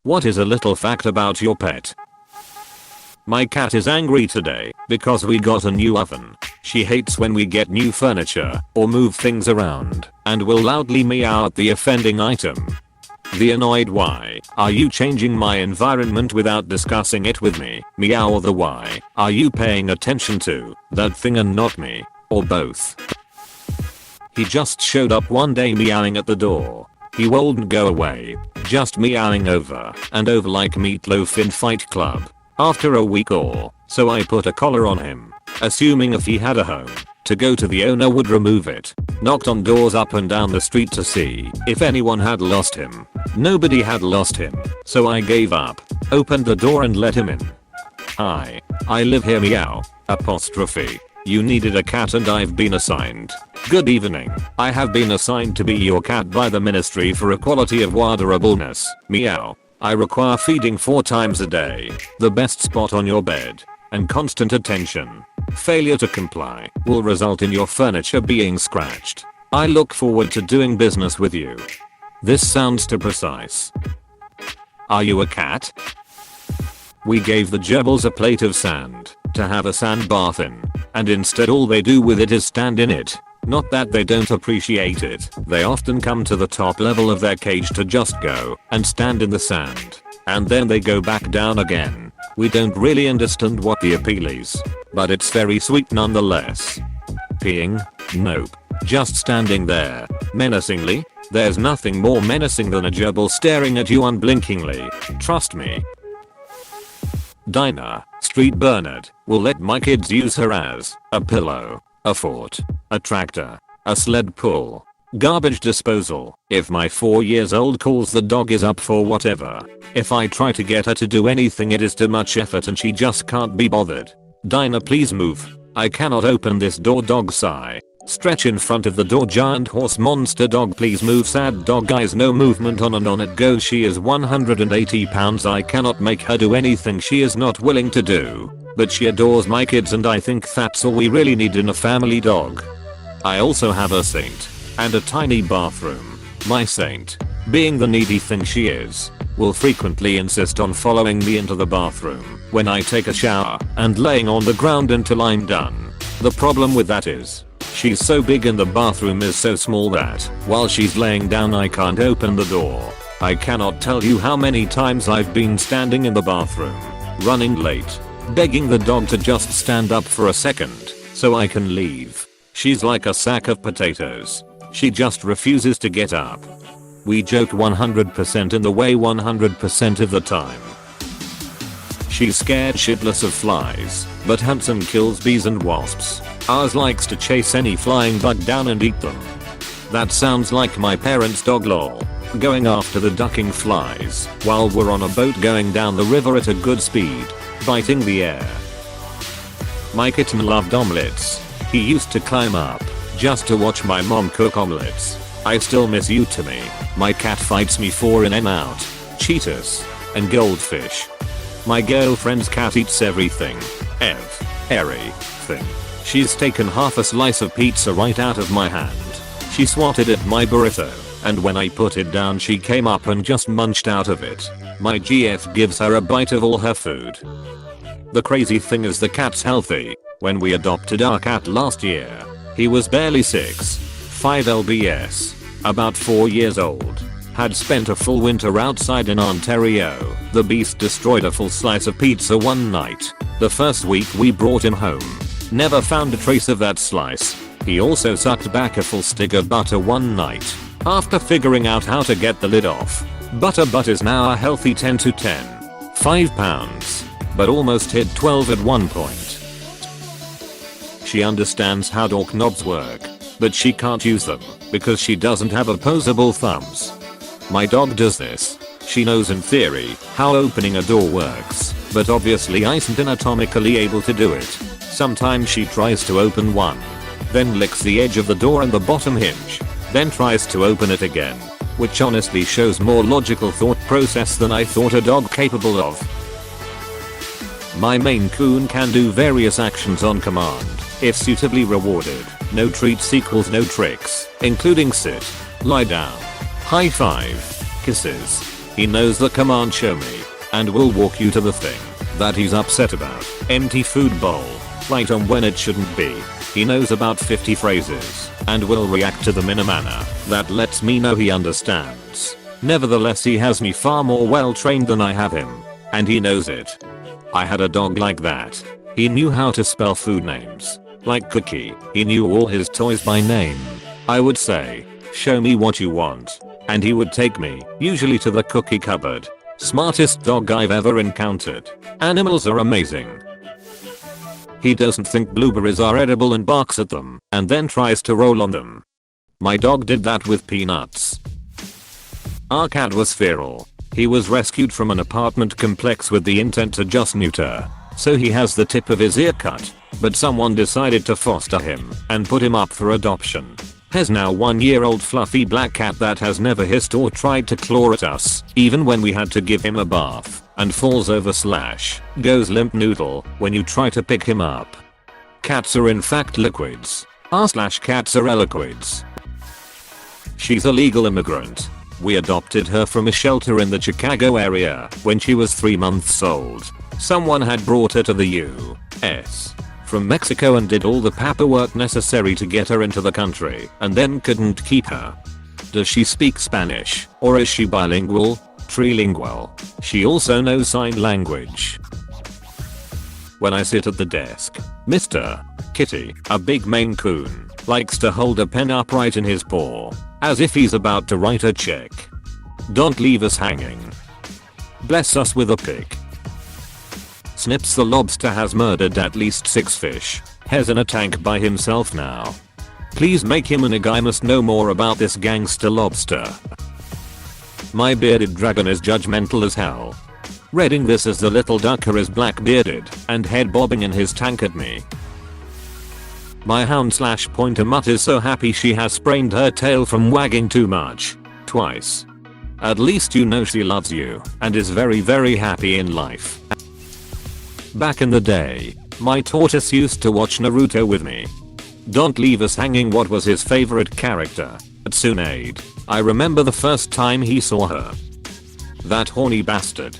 What is a little fact about your pet? My cat is angry today because we got a new oven. She hates when we get new furniture or move things around and will loudly meow at the offending item. The annoyed why are you changing my environment without discussing it with me? Meow or the why are you paying attention to that thing and not me? Or both? He just showed up one day meowing at the door. He won't go away, just meowing over and over like Meatloaf in Fight Club. After a week or so I put a collar on him, assuming if he had a home to go to the owner would remove it. Knocked on doors up and down the street to see if anyone had lost him. Nobody had lost him, so I gave up, opened the door and let him in. Hi, I live here meow, apostrophe. You needed a cat and I've been assigned. Good evening. I have been assigned to be your cat by the Ministry for Equality of Waterableness. Meow. I require feeding 4 times a day, the best spot on your bed, and constant attention. Failure to comply will result in your furniture being scratched. I look forward to doing business with you. This sounds too precise. Are you a cat? We gave the gerbils a plate of sand to have a sand bath in, and instead all they do with it is stand in it. Not that they don't appreciate it, they often come to the top level of their cage to just go and stand in the sand, and then they go back down again. We don't really understand what the appeal is, but it's very sweet nonetheless. Peeing? Nope. Just standing there, menacingly. There's nothing more menacing than a gerbil staring at you unblinkingly, trust me. Dinah, Street Bernard, will let my kids use her as a pillow, a fort, a tractor, a sled pull, garbage disposal. If my 4 years old calls the dog is up for whatever. If I try to get her to do anything it is too much effort and she just can't be bothered. Dinah please move. I cannot open this door dog sigh. Stretch in front of the door giant horse monster dog please move sad dog eyes no movement on and on it goes she is 180 pounds I cannot make her do anything she is not willing to do. But she adores my kids and I think that's all we really need in a family dog. I also have a saint and a tiny bathroom. My saint, being the needy thing she is, will frequently insist on following me into the bathroom when I take a shower and laying on the ground until I'm done. The problem with that is, she's so big and the bathroom is so small that while she's laying down I can't open the door. I cannot tell you how many times I've been standing in the bathroom, running late, begging the dog to just stand up for a second so I can leave. She's like a sack of potatoes. She just refuses to get up. We joke 100% in the way 100% of the time. She's scared shitless of flies, but hunts and kills bees and wasps. Ours likes to chase any flying bug down and eat them. That sounds like my parents' dog lol. Going after the ducking flies while we're on a boat going down the river at a good speed, biting the air. My kitten loved omelets. He used to climb up just to watch my mom cook omelets. I still miss you to me. My cat fights me for in and out, cheetahs, and goldfish. My girlfriend's cat eats everything. Everything. She's taken half a slice of pizza right out of my hand. She swatted at my burrito, and when I put it down she came up and just munched out of it. My GF gives her a bite of all her food. The crazy thing is the cat's healthy. When we adopted our cat last year, he was barely 5 lbs, about 4 years old. Had spent a full winter outside in Ontario. The beast destroyed a full slice of pizza one night. The first week we brought him home, never found a trace of that slice. He also sucked back a full stick of butter one night. After figuring out how to get the lid off, Butter is now a healthy 10 to 5 pounds, but almost hit 12 at one point. She understands how door knobs work, but she can't use them because she doesn't have opposable thumbs. My dog does this. She knows in theory how opening a door works, but obviously isn't anatomically able to do it. Sometimes she tries to open one, then licks the edge of the door and the bottom hinge, then tries to open it again, which honestly shows more logical thought process than I thought a dog capable of. My Maine Coon can do various actions on command, if suitably rewarded. No treats equals no tricks, including sit, lie down, high five, kisses, He knows the command show me and will walk you to the thing that he's upset about. Empty food bowl. Light on when it shouldn't be. He knows about 50 phrases and will react to them in a manner that lets me know he understands. Nevertheless, he has me far more well trained than I have him, and he knows it. I had a dog like that. He knew how to spell food names. Like Cookie, he knew all his toys by name. I would say, "Show me what you want," and he would take me, usually to the cookie cupboard. Smartest dog I've ever encountered. Animals are amazing. He doesn't think blueberries are edible and barks at them, and then tries to roll on them. My dog did that with peanuts. Our cat was feral. He was rescued from an apartment complex with the intent to just neuter, so he has the tip of his ear cut, but someone decided to foster him and put him up for adoption. Has now 1-year-old fluffy black cat that has never hissed or tried to claw at us, even when we had to give him a bath, and falls over / goes limp noodle when you try to pick him up. Cats are in fact liquids. R/cats are liquids. She's a legal immigrant. We adopted her from a shelter in the Chicago area when she was 3 months old. Someone had brought her to the U.S. from Mexico and did all the paperwork necessary to get her into the country and then couldn't keep her. Does she speak Spanish, or is she bilingual? Trilingual. She also knows sign language. When I sit at the desk, Mr. Kitty, a big Maine Coon, likes to hold a pen upright in his paw, as if he's about to write a check. Don't leave us hanging. Bless us with a pick. Snips the lobster has murdered at least 6 fish. Has in a tank by himself now. Please make him an egg. I must know more about this gangster lobster. My bearded dragon is judgmental as hell. Reading this as the little ducker is black bearded and head bobbing in his tank at me. My hound/pointer mutt is so happy she has sprained her tail from wagging too much. Twice. At least you know she loves you and is very very happy in life. Back in the day, my tortoise used to watch Naruto with me. Don't leave us hanging. What was his favorite character? Tsunade. I remember the first time he saw her. That horny bastard.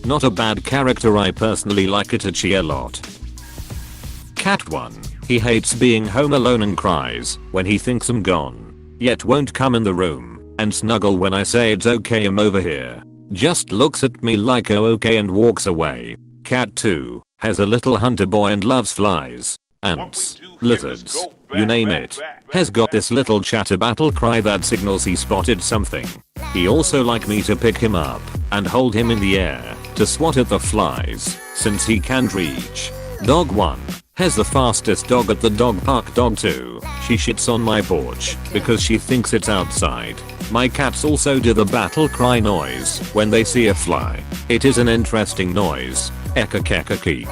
Not a bad character. I personally like Itachi a lot. Cat 1. He hates being home alone and cries when he thinks I'm gone. Yet won't come in the room and snuggle when I say it's okay, I'm over here. Just looks at me like oh okay and walks away. Cat 2 has a little hunter boy and loves flies, ants, lizards, you name it. Has got this little chatter battle cry that signals he spotted something. He also like me to pick him up and hold him in the air to swat at the flies since he can't reach. Dog 1 has the fastest dog at the dog park. Dog 2, she shits on my porch because she thinks it's outside. My cats also do the battle cry noise when they see a fly. It is an interesting noise. Ekakekakeek.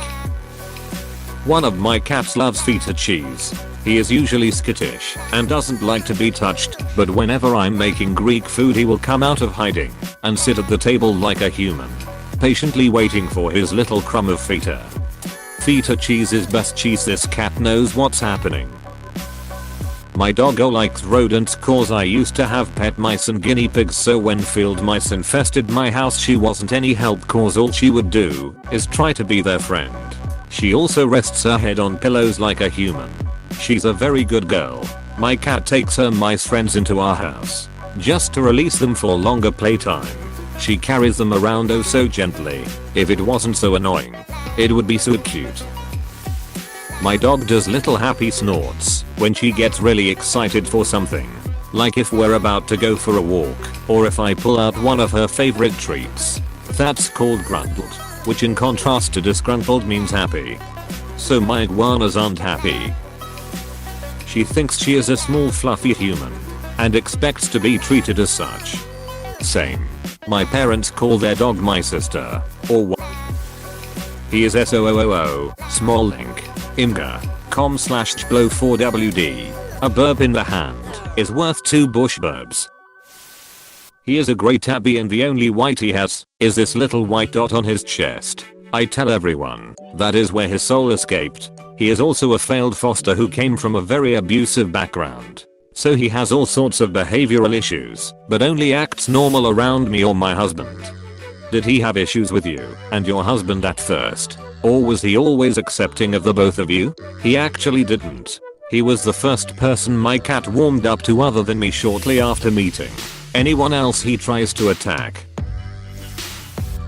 One of my cats loves feta cheese. He is usually skittish and doesn't like to be touched, but whenever I'm making Greek food he will come out of hiding and sit at the table like a human, patiently waiting for his little crumb of feta. Feta cheese is best cheese. This cat knows what's happening. My doggo likes rodents cause I used to have pet mice and guinea pigs, so when field mice infested my house she wasn't any help cause all she would do is try to be their friend. She also rests her head on pillows like a human. She's a very good girl. My cat takes her mice friends into our house just to release them for longer playtime. She carries them around oh so gently. If it wasn't so annoying, it would be so cute. My dog does little happy snorts when she gets really excited for something. Like if we're about to go for a walk, or if I pull out one of her favorite treats. That's called gruntled, which in contrast to disgruntled means happy. So my iguanas aren't happy. She thinks she is a small fluffy human and expects to be treated as such. Same. My parents call their dog my sister, or what? He is SOOOO, small link, imga.com/blow4wd. A burp in the hand is worth 2 bush burps. He is a great tabby and the only white he has is this little white dot on his chest. I tell everyone that is where his soul escaped. He is also a failed foster who came from a very abusive background. So he has all sorts of behavioral issues, but only acts normal around me or my husband. Did he have issues with you and your husband at first? Or was he always accepting of the both of you? He actually didn't. He was the first person my cat warmed up to other than me shortly after meeting. Anyone else he tries to attack.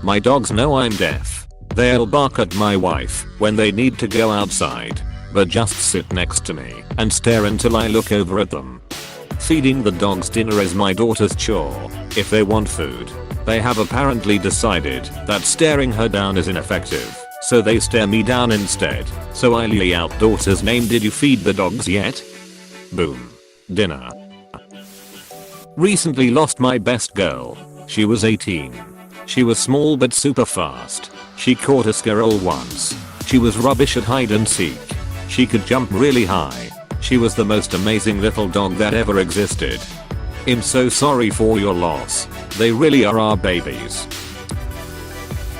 My dogs know I'm deaf. They'll bark at my wife when they need to go outside, but just sit next to me and stare until I look over at them. Feeding the dogs dinner is my daughter's chore. If they want food, they have apparently decided that staring her down is ineffective, so they stare me down instead. So I lay out daughter's name. Did you feed the dogs yet? Boom. Dinner. Recently lost my best girl. She was 18. She was small but super fast. She caught a squirrel once. She was rubbish at hide and seek. She could jump really high. She was the most amazing little dog that ever existed. I'm so sorry for your loss. They really are our babies.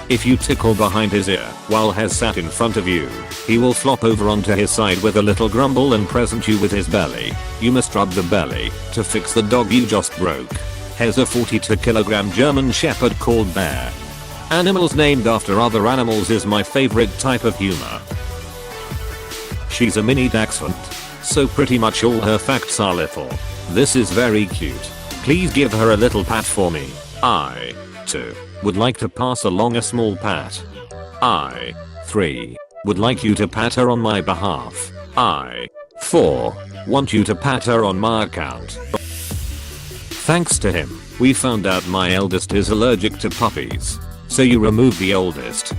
If you tickle behind his ear while Hez sat in front of you, he will flop over onto his side with a little grumble and present you with his belly. You must rub the belly to fix the dog you just broke. Hez a 42-kilogram German Shepherd called Bear. Animals named after other animals is my favorite type of humor. She's a mini dachshund, so pretty much all her facts are little. This is very cute. Please give her a little pat for me. I, too, would like to pass along a small pat. I, 3, would like you to pat her on my behalf. I, 4, want you to pat her on my account. Thanks to him, we found out my eldest is allergic to puppies. So you remove the oldest.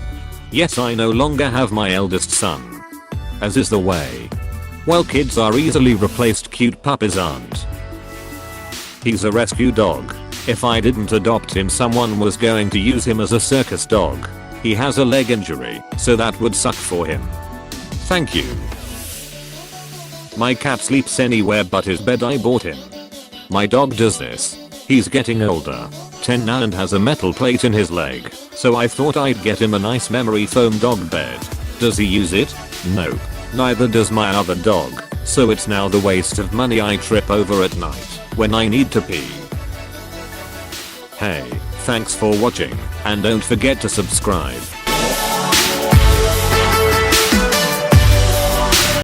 Yes, I no longer have my eldest son. As is the way. Well, kids are easily replaced, cute puppies aren't. He's a rescue dog. If I didn't adopt him, someone was going to use him as a circus dog. He has a leg injury, so that would suck for him. Thank you. My cat sleeps anywhere but his bed I bought him. My dog does this. He's getting older, 10 now, and has a metal plate in his leg, so I thought I'd get him a nice memory foam dog bed. Does he use it? No. Neither does my other dog, so it's now the waste of money I trip over at night when I need to pee. Hey, thanks for watching, and don't forget to subscribe.